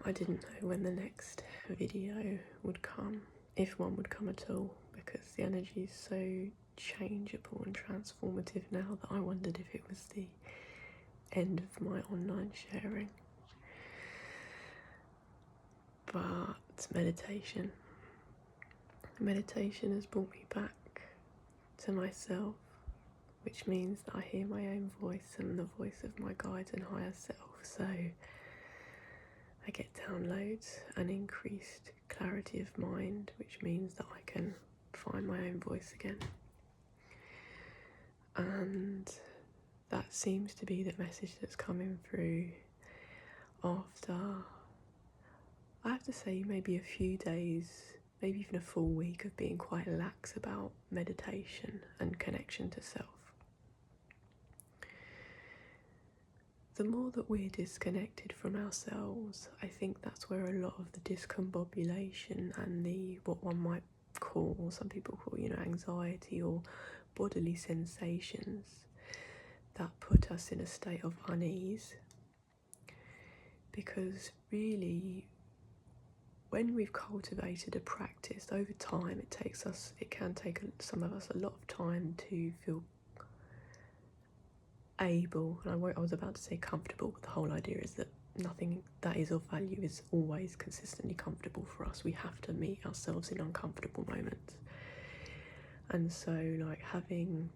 I didn't know when the next video would come, if one would come at all, because the energy is so changeable and transformative now that I wondered if it was the end of my online sharing. But meditation has brought me back to myself, which means that I hear my own voice and the voice of my guides and higher self. So I get downloads and increased clarity of mind, which means that I can find my own voice again. And that seems to be the message that's coming through after, I have to say, maybe a few days, maybe even a full week of being quite lax about meditation and connection to self. The more that we're disconnected from ourselves, I think that's where a lot of the discombobulation and the, what one might call, or some people call, anxiety or bodily sensations that put us in a state of unease. Because really, when we've cultivated a practice over time, it can take some of us a lot of time to feel able, and I was about to say comfortable, but the whole idea is that nothing that is of value is always consistently comfortable for us. We have to meet ourselves in uncomfortable moments. And so, having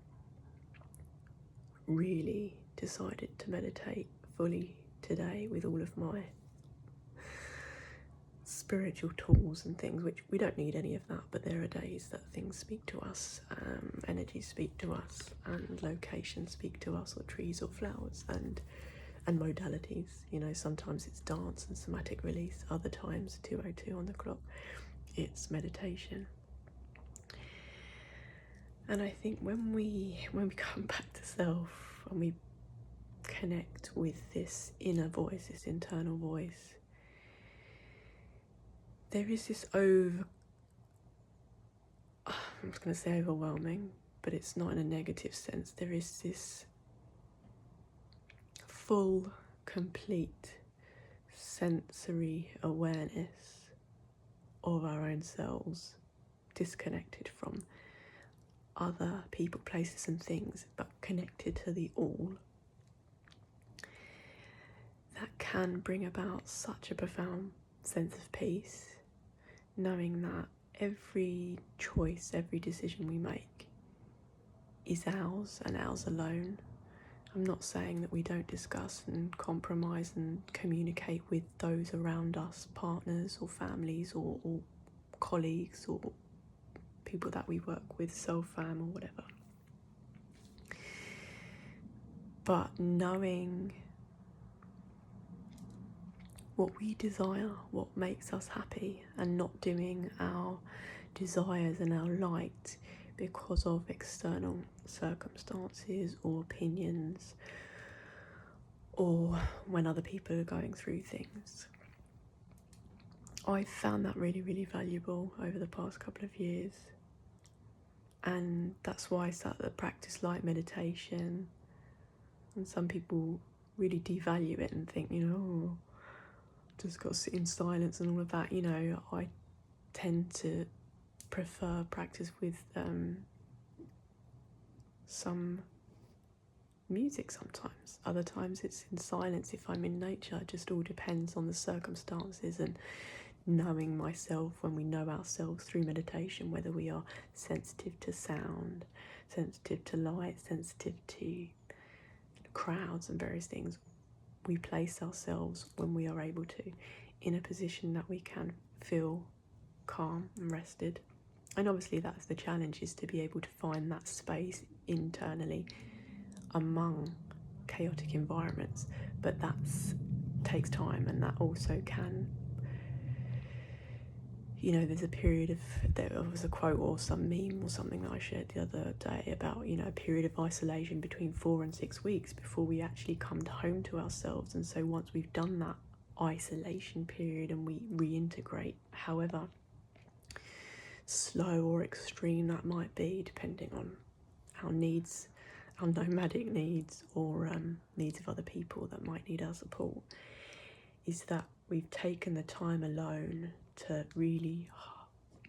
really decided to meditate fully today with all of my spiritual tools and things, which we don't need any of that, but there are days that things speak to us, energies speak to us, and locations speak to us, or trees or flowers, and modalities. Sometimes it's dance and somatic release, other times 2:02 on the clock, it's meditation. And I think when we come back to self and we connect with this inner voice, this internal voice, there is this I'm just going to say overwhelming, but it's not in a negative sense. There is this full, complete sensory awareness of our own selves, disconnected from other people, places and things, but connected to the all. That can bring about such a profound sense of peace, knowing that every choice, every decision we make is ours and ours alone. I'm not saying that we don't discuss and compromise and communicate with those around us, partners or families or colleagues or people that we work with, self-fam or whatever. But knowing what we desire, what makes us happy, and not doing our desires and our light because of external circumstances or opinions, or when other people are going through things. I've found that really, really valuable over the past couple of years, and that's why I started a practice like meditation. And some people really devalue it and think, just got to sit in silence and all of that. I tend to prefer practice with some music sometimes. Other times it's in silence if I'm in nature. It just all depends on the circumstances and knowing myself. When we know ourselves through meditation, whether we are sensitive to sound, sensitive to light, sensitive to crowds and various things, we place ourselves, when we are able to, in a position that we can feel calm and rested. And obviously that's the challenge, is to be able to find that space internally among chaotic environments. But that takes time, and that also can, there's a period of, there was a quote or some meme or something that I shared the other day about, a period of isolation between 4 and 6 weeks before we actually come home to ourselves. And so once we've done that isolation period and we reintegrate, however slow or extreme that might be, depending on our needs, our nomadic needs, or needs of other people that might need our support, is that we've taken the time alone to really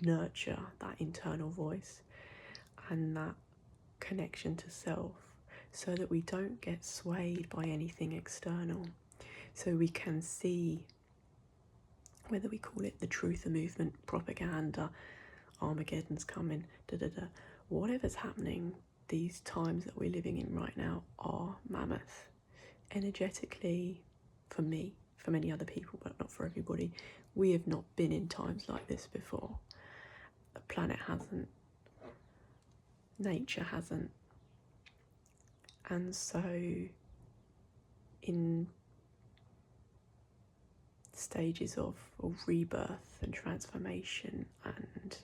nurture that internal voice and that connection to self, so that we don't get swayed by anything external, so we can see, whether we call it the truther movement, propaganda, Armageddon's coming, whatever's happening, these times that we're living in right now are mammoth. Energetically, for me, for many other people, but not for everybody, we have not been in times like this before. The planet hasn't, nature hasn't. And so in stages of rebirth and transformation and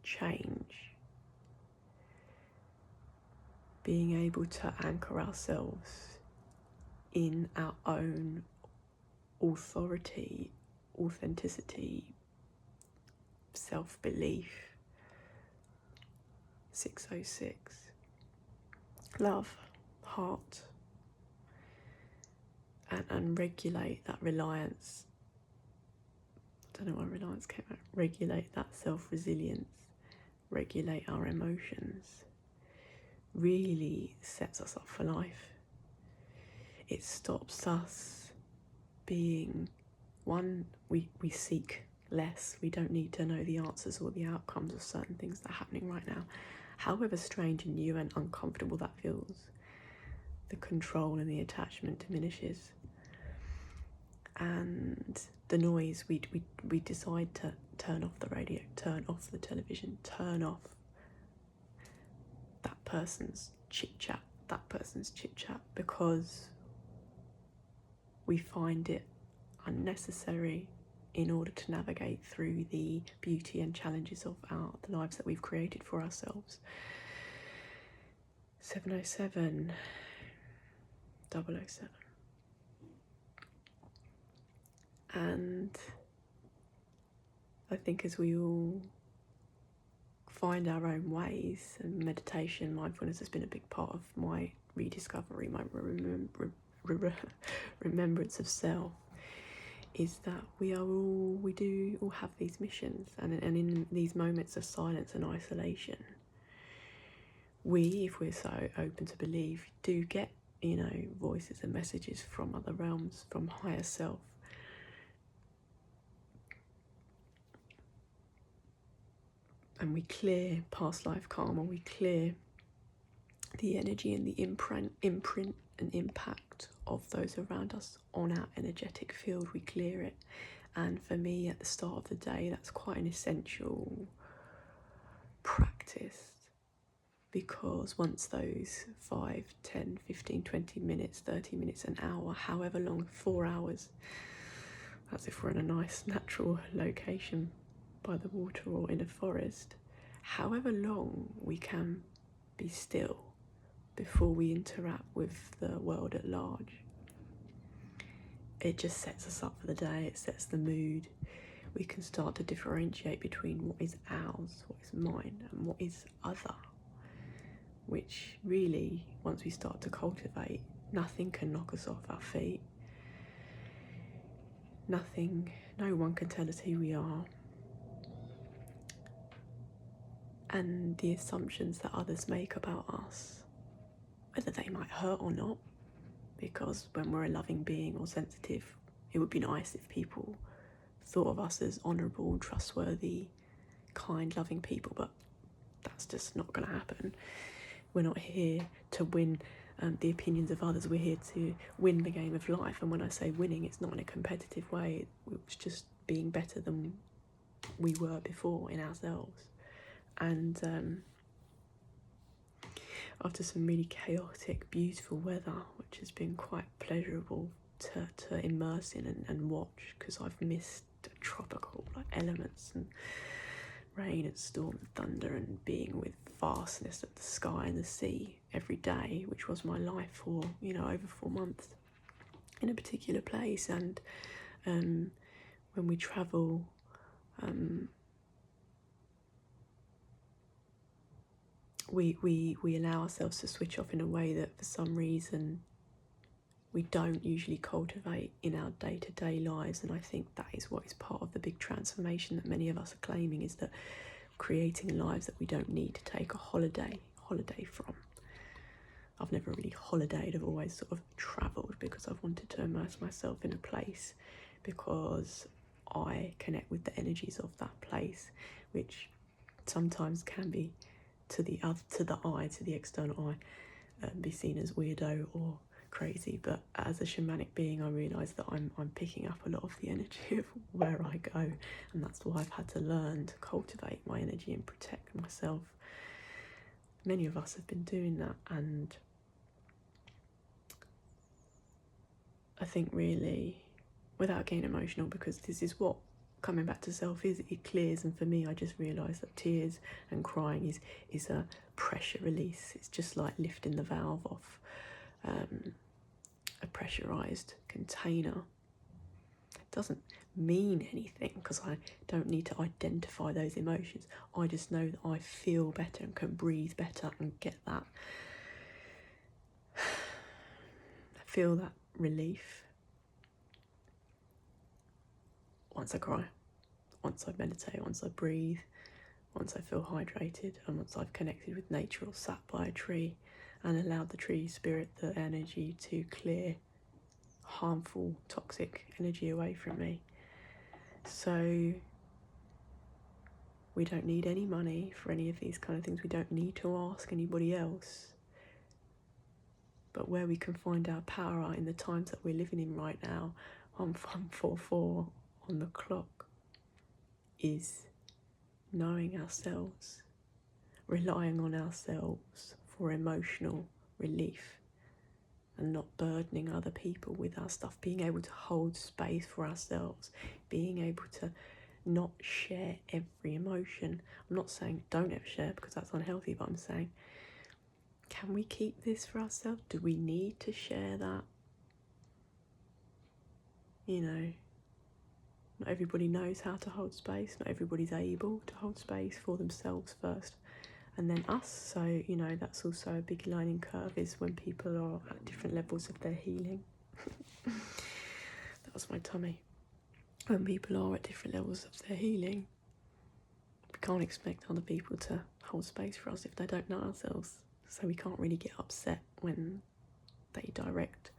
change, being able to anchor ourselves in our own authority, authenticity, self-belief, 606, love, heart, and regulate that reliance. I don't know why reliance came out. Regulate that self-resilience, regulate our emotions, really sets us up for life. It stops us being, one, we seek less. We don't need to know the answers or the outcomes of certain things that are happening right now. However strange and new and uncomfortable that feels, the control and the attachment diminishes. And the noise, we decide to turn off the radio, turn off the television, turn off that person's chit-chat, because we find it unnecessary in order to navigate through the beauty and challenges of the lives that we've created for ourselves. 707, 007. And I think as we all find our own ways, and meditation, mindfulness has been a big part of my rediscovery, my remembrance of self, is that we do all have these missions, and in these moments of silence and isolation, we, if we're so open to believe, do get, voices and messages from other realms, from higher self. And we clear past life karma, we clear the energy and the imprint and impact of those around us on our energetic field. We clear it. And for me, at the start of the day, that's quite an essential practice, because once those 5, 10, 15, 20 minutes, 30 minutes, an hour, however long, 4 hours, that's if we're in a nice natural location by the water or in a forest, however long we can be still before we interact with the world at large, it just sets us up for the day. It sets the mood. We can start to differentiate between what is ours, what is mine, and what is other, which really, once we start to cultivate, nothing can knock us off our feet. Nothing, no one can tell us who we are. And the assumptions that others make about us, whether they might hurt or not, because when we're a loving being or sensitive, it would be nice if people thought of us as honourable, trustworthy, kind, loving people, but that's just not going to happen. We're not here to win the opinions of others. We're here to win the game of life. And when I say winning, it's not in a competitive way. It's just being better than we were before in ourselves. And after some really chaotic, beautiful weather, which has been quite pleasurable to immerse in and watch, because I've missed tropical elements and rain and storm and thunder and being with vastness of the sky and the sea every day, which was my life for over 4 months in a particular place. And when we travel, we allow ourselves to switch off in a way that for some reason we don't usually cultivate in our day-to-day lives. And I think that is what is part of the big transformation that many of us are claiming, is that creating lives that we don't need to take a holiday from. I've never really holidayed, I've always sort of travelled because I've wanted to immerse myself in a place, because I connect with the energies of that place, which sometimes can be to the external eye, be seen as weirdo or crazy. But as a shamanic being, I realise that I'm picking up a lot of the energy of where I go, and that's why I've had to learn to cultivate my energy and protect myself. Many of us have been doing that, and I think really, without getting emotional, because this is what coming back to self is, it clears. And for me, I just realised that tears and crying is a pressure release. It's just like lifting the valve off a pressurised container. It doesn't mean anything because I don't need to identify those emotions. I just know that I feel better and can breathe better and get that, feel that relief once I cry, once I meditate, once I breathe, once I feel hydrated, and once I've connected with nature or sat by a tree and allowed the tree spirit, the energy, to clear harmful, toxic energy away from me. So we don't need any money for any of these kind of things. We don't need to ask anybody else. But where we can find our power in the times that we're living in right now, on 144 on the clock, is knowing ourselves, relying on ourselves for emotional relief, and not burdening other people with our stuff, being able to hold space for ourselves, being able to not share every emotion. I'm not saying don't ever share because that's unhealthy, but I'm saying, can we keep this for ourselves? Do we need to share that? You know, not everybody knows how to hold space. Not everybody's able to hold space for themselves first and then us. So, you know, that's also a big learning curve, is when people are at different levels of their healing. That was my tummy. When people are at different levels of their healing, we can't expect other people to hold space for us if they don't know ourselves. So we can't really get upset when they direct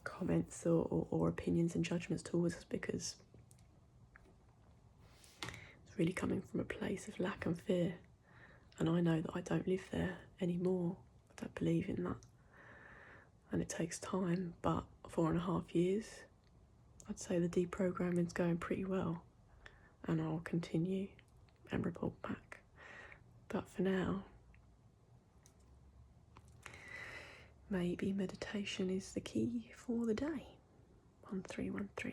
comments or opinions and judgments towards us, because it's really coming from a place of lack and fear. And I know that I don't live there anymore. I don't believe in that. And it takes time, but 4.5 years, I'd say the deprogramming's going pretty well. And I'll continue and report back. But for now, maybe meditation is the key for the day. 1313.